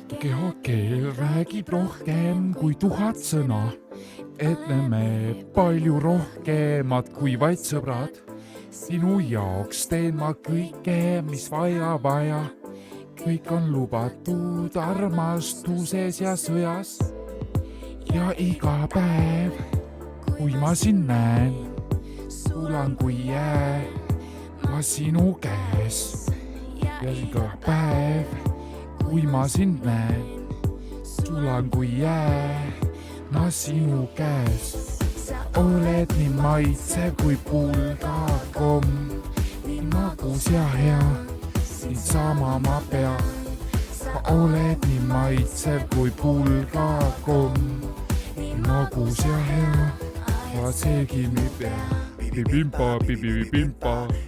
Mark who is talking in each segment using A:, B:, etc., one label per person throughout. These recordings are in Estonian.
A: Kehokeel räägib rohkem kui 1000 sõna. Ütleme palju rohkemat kui vaid sõbrad. Sinu jaoks teen ma kõike, mis vaja. Kõik on lubatud armastuses ja sõjas. Ja iga päev, kui ma sind näen, sulan kui jää ma sinu käes. Ja iga päev, kui ma sind näen, sulan kui jää ma sinu käes. Sa oled nii maitsev kui pulgakomm, nii magus ja hea, niisama ma pean. Sa oled nii maitsev kui pulgakomm, nii magus ja hea, ja seegi mi pea. Pipimpa,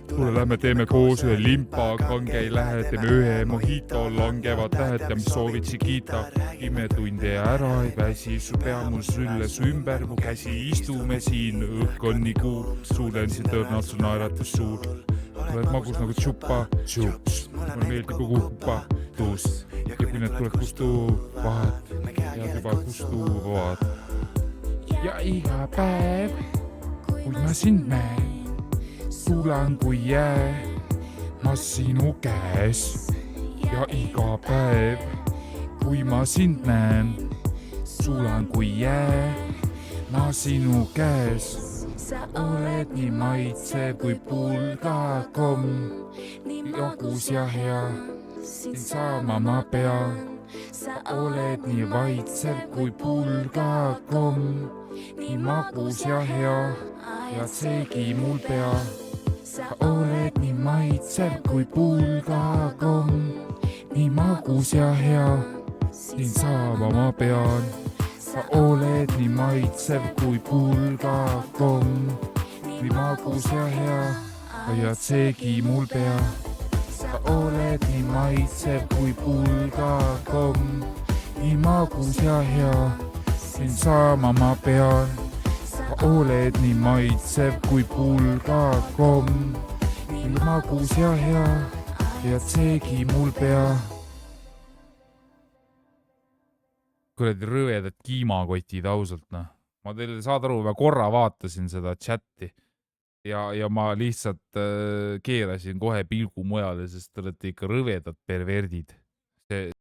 A: tule lähme teeme koos ühe limpa, kange ei lähe, teeme ühe mojito, langevad tähed ja mis soovid Chiquita. Imetunde ära ei väsi, su pea mul sülles ümber, mu käsi istume siin, õhk on nii kuum, suulen siin tõrnalt su naeratus suur. Oled magus nagu tšupa, mulle meeldib kogu hupatus ja kui need tuled kustuvad, ja juba kustuvad. Ja iga päev, kui ma sind näen, sulan kui jää ma sinu käes. Ja iga päev, kui ma sind näen, sulan kui jää ma sinu käes. Sa oled nii maitsev kui pulgakomm, nii magus ja hea, niisama ma pean. Sa oled nii maitsev kui pulgakomm, nii magus ja hea, ja seegi mul pea. Sa oled nii maitsev kui pulgakomm, nii magus ja hea, niisama ma pean. Sa oled nii maitsev kui pulgakomm, nii magus ja hea, ja seegi mul pea. Sa oled nii maitsev kui pulgakomm, nii magus ja hea, niisama ma pean. Sa oled nii maitsev kui pulgakomm, nii magus ja hea, ja seegi mul pea. Kuradi rõvedad kiimakotid ausalt, noh. Ma teile saad aru, ma korra vaatasin seda chatti ja ma lihtsalt keerasin kohe pilgu mujale, sest te olete ikka rõvedad perverdid.